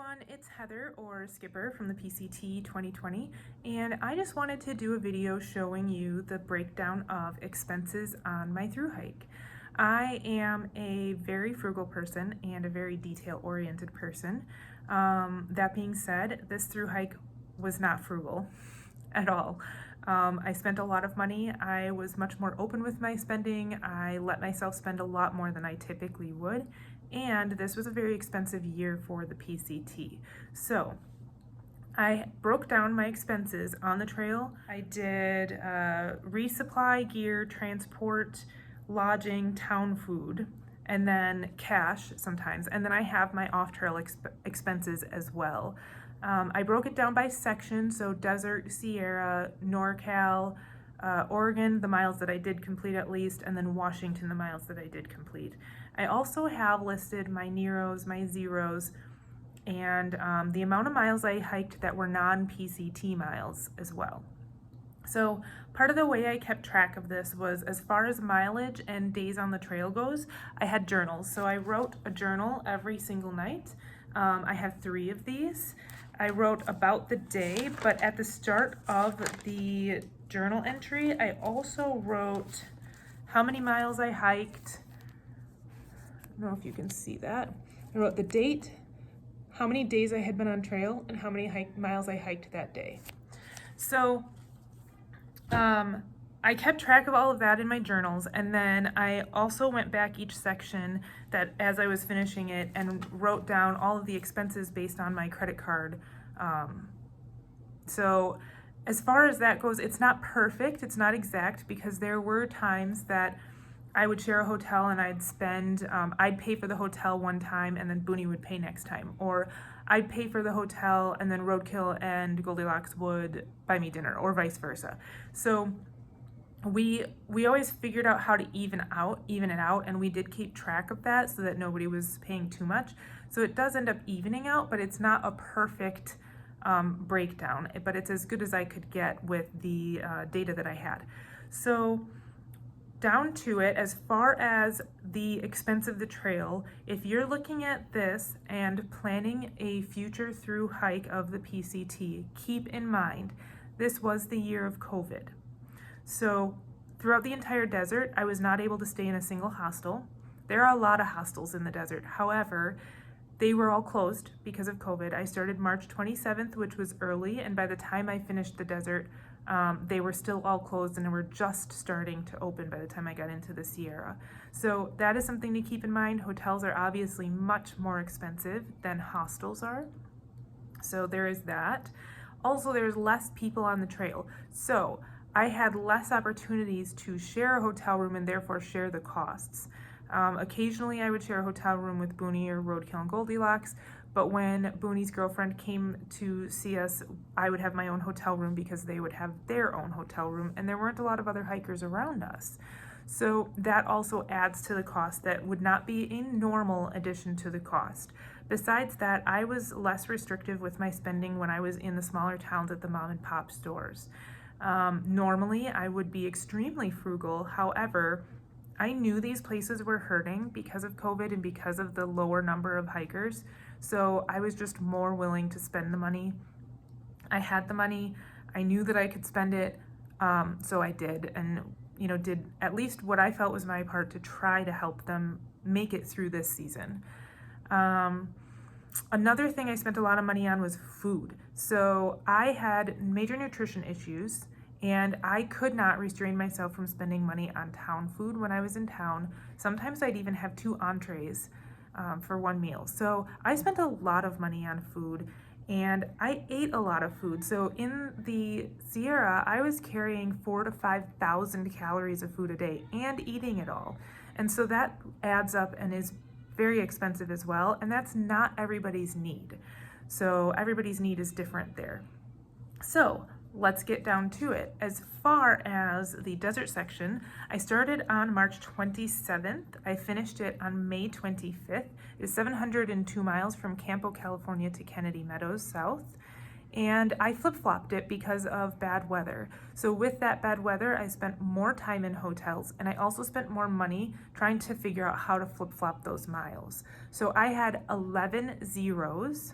everyone, it's Heather or Skipper from the PCT 2020, and I just wanted to do a video showing you the breakdown of expenses on my thru hike. I am a very frugal person and a very detail-oriented person. That being said, this thru hike was not frugal at all. I spent a lot of money. I was much more open with my spending. I let myself spend a lot more than I typically would. And this was a very expensive year for the PCT. So I broke down my expenses on the trail. I did resupply, gear, transport, lodging, town food, and then cash sometimes. And then I have my off-trail expenses as well. I broke it down by section, so desert, Sierra, NorCal, Oregon, the miles that I did complete at least, and then Washington, the miles that I did complete. I also have listed my Neros, my Zeros, and the amount of miles I hiked that were non-PCT miles as well. So part of the way I kept track of this was, as far as mileage and days on the trail goes, I had journals. So I wrote a journal every single night. I have 3 of these. I wrote about the day, but at the start of the journal entry, I also wrote how many miles I hiked. I don't know if you can see that. I wrote the date, how many days I had been on trail, and how many miles I hiked that day. So I kept track of all of that in my journals, and then I also went back each section that as I was finishing it and wrote down all of the expenses based on my credit card. So as far as that goes, it's not perfect, it's not exact, because there were times that I would share a hotel and I'd pay for the hotel one time and then Booney would pay next time. Or I'd pay for the hotel and then Roadkill and Goldilocks would buy me dinner, or vice versa. So we always figured out how to even it out, and we did keep track of that so that nobody was paying too much. So it does end up evening out, but it's not a perfect breakdown, but it's as good as I could get with the data that I had. So down to it, as far as the expense of the trail, if you're looking at this and planning a future through hike of the PCT, keep in mind, this was the year of COVID. So throughout the entire desert, I was not able to stay in a single hostel. There are a lot of hostels in the desert. However, they were all closed because of COVID. I started March 27th, which was early, and by the time I finished the desert, they were still all closed and were just starting to open by the time I got into the Sierra. So that is something to keep in mind. Hotels are obviously much more expensive than hostels are. So there is that. Also, there's less people on the trail. So I had less opportunities to share a hotel room and therefore share the costs. Occasionally I would share a hotel room with Booney or Roadkill and Goldilocks, but when Booney's girlfriend came to see us, I would have my own hotel room because they would have their own hotel room, and there weren't a lot of other hikers around us. So that also adds to the cost that would not be a normal addition to the cost. Besides that, I was less restrictive with my spending when I was in the smaller towns at the mom and pop stores. Normally I would be extremely frugal. However, I knew these places were hurting because of COVID and because of the lower number of hikers. So I was just more willing to spend the money. I had the money. I knew that I could spend it. So I did, and did at least what I felt was my part to try to help them make it through this season. Another thing I spent a lot of money on was food. So I had major nutrition issues, and I could not restrain myself from spending money on town food when I was in town. Sometimes I'd even have 2 entrees for one meal. So I spent a lot of money on food, and I ate a lot of food. So in the Sierra, I was carrying 4,000 to 5,000 calories of food a day and eating it all. And so that adds up and is very expensive as well, and that's not everybody's need. So everybody's need is different there. So let's get down to it. As far as the desert section, I started on March 27th. I finished it on May 25th. It's 702 miles from Campo, California to Kennedy Meadows South. And I flip-flopped it because of bad weather. So with that bad weather, I spent more time in hotels, and I also spent more money trying to figure out how to flip-flop those miles. So I had 11 zeros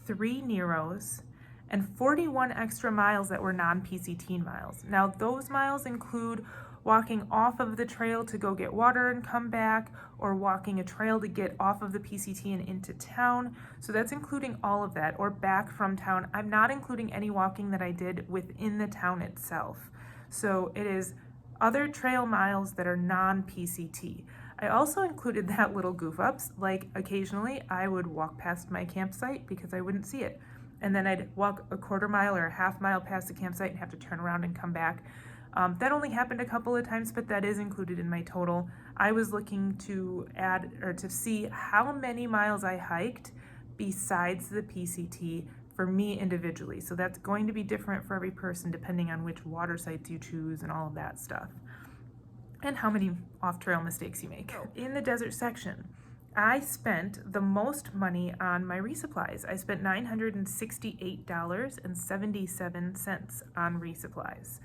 3 Neros, and 41 extra miles that were non-PCT miles. Now, those miles include walking off of the trail to go get water and come back, or walking a trail to get off of the PCT and into town. So that's including all of that, or back from town. I'm not including any walking that I did within the town itself. So it is other trail miles that are non-PCT. I also included that little goof ups, like occasionally I would walk past my campsite because I wouldn't see it. And then I'd walk a quarter mile or a half mile past the campsite and have to turn around and come back. That only happened a couple of times, but that is included in my total. I was looking to add or to see how many miles I hiked besides the PCT for me individually. So that's going to be different for every person depending on which water sites you choose and all of that stuff, and how many off-trail mistakes you make. In the desert section, I spent the most money on my resupplies. I spent $968.77 on resupplies.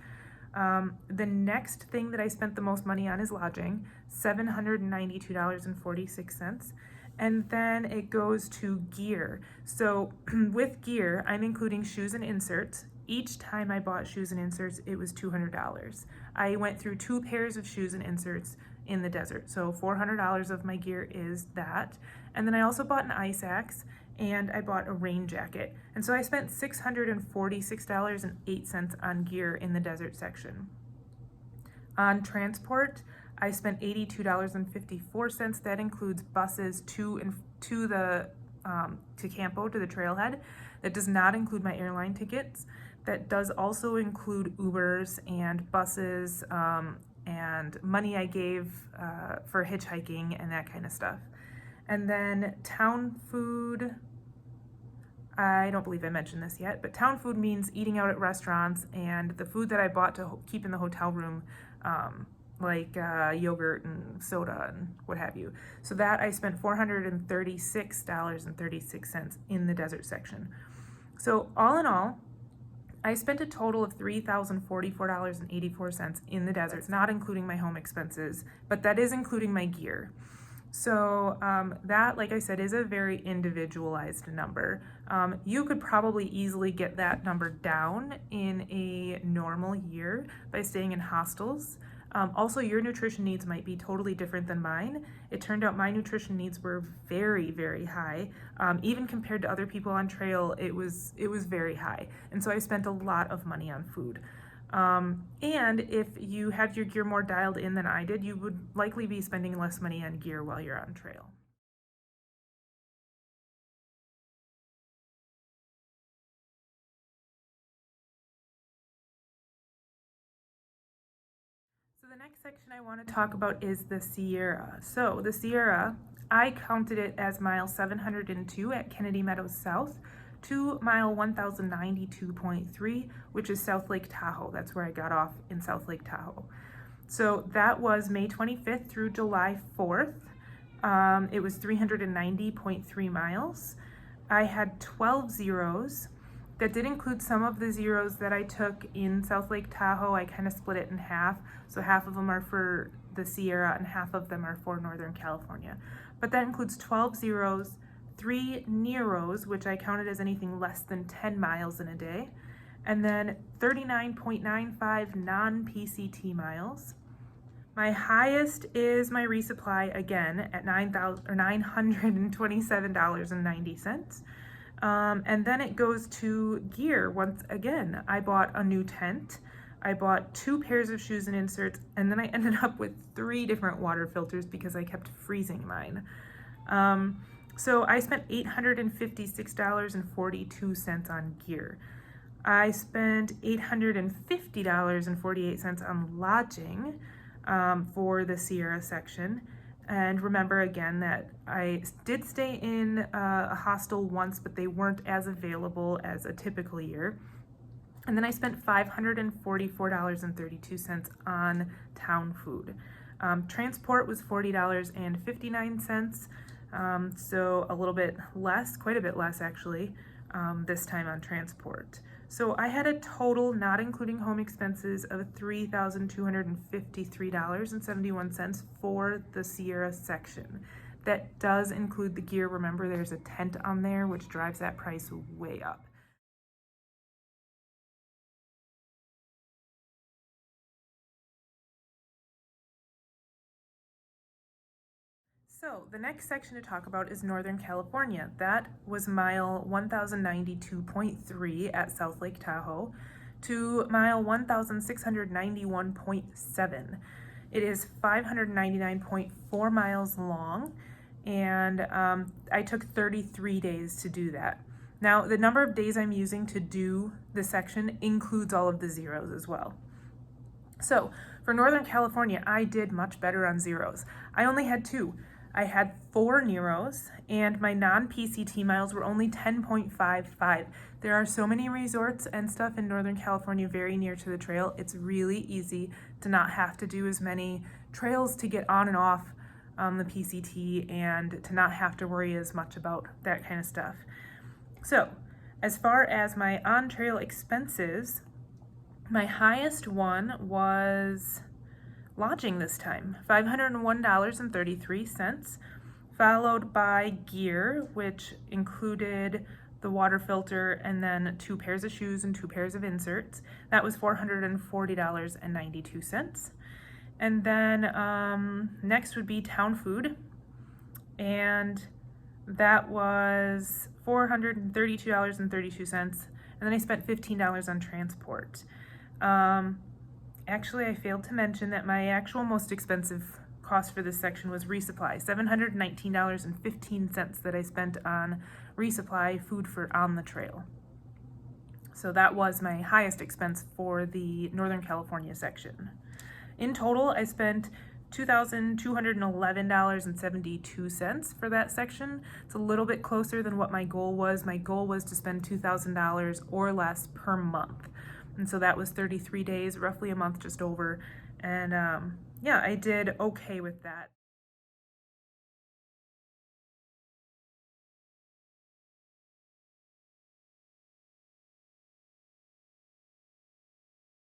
The next thing that I spent the most money on is lodging, $792.46. And then it goes to gear. So with gear, I'm including shoes and inserts. Each time I bought shoes and inserts, it was $200. I went through 2 pairs of shoes and inserts in the desert. So $400 of my gear is that. And then I also bought an ice axe and I bought a rain jacket. And so I spent $646.08 on gear in the desert section. On transport, I spent $82.54. That includes buses to Campo, to the trailhead. That does not include my airline tickets. That does also include Ubers and buses and money I gave for hitchhiking and that kind of stuff. And then town food, I don't believe I mentioned this yet, but town food means eating out at restaurants and the food that I bought to keep in the hotel room, like yogurt and soda and what have you. So that I spent $436.36 in the desert section. So all in all, I spent a total of $3,044.84 in the desert, not including my home expenses, but that is including my gear. So that, like I said, is a very individualized number. You could probably easily get that number down in a normal year by staying in hostels. Also, your nutrition needs might be totally different than mine. It turned out my nutrition needs were very, very high. Even compared to other people on trail, it was very high. And so I spent a lot of money on food. And if you had your gear more dialed in than I did, you would likely be spending less money on gear while you're on trail. So the next section I want to talk about is the Sierra. So the Sierra, I counted it as mile 702 at Kennedy Meadows South to mile 1092.3, which is South Lake Tahoe. That's where I got off in South Lake Tahoe. So that was May 25th through July 4th. It was 390.3 miles. I had 12 zeros. That did include some of the zeros that I took in South Lake Tahoe. I kind of split it in half. So half of them are for the Sierra and half of them are for Northern California. But that includes 12 zeros, 3 Neros, which I counted as anything less than 10 miles in a day, and then 39.95 non-PCT miles. My highest is my resupply, again, at $927.90. And then it goes to gear. Once again, I bought a new tent. I bought 2 pairs of shoes and inserts, and then I ended up with 3 different water filters because I kept freezing mine. So I spent $856.42 on gear. I spent $850.48 on lodging for the Sierra section. And remember again that I did stay in a hostel once, but they weren't as available as a typical year. And then I spent $544.32 on town food. Transport was $40.59, so a little bit less, quite a bit less actually, this time on transport. So I had a total, not including home expenses, of $3,253.71 for the Sierra section. That does include the gear. Remember, there's a tent on there, which drives that price way up. So the next section to talk about is Northern California. That was mile 1092.3 at South Lake Tahoe to mile 1691.7. It is 599.4 miles long, and I took 33 days to do that. Now, the number of days I'm using to do this section includes all of the zeros as well. So for Northern California, I did much better on zeros. I only had 2. I had 4 Neros, and my non-PCT miles were only 10.55. There are so many resorts and stuff in Northern California very near to the trail. It's really easy to not have to do as many trails to get on and off the PCT, and to not have to worry as much about that kind of stuff. So as far as my on-trail expenses, my highest one was lodging this time, $501.33, followed by gear, which included the water filter and then 2 pairs of shoes and 2 pairs of inserts. That was $440.92. And then next would be town food, and that was $432.32. And then I spent $15 on transport. Actually, I failed to mention that my actual most expensive cost for this section was resupply, $719.15 that I spent on resupply food for on the trail. So that was my highest expense for the Northern California section. In total, I spent $2,211.72 for that section. It's a little bit closer than what my goal was. My goal was to spend $2,000 or less per month. And so that was 33 days, roughly a month just over. And yeah, I did okay with that.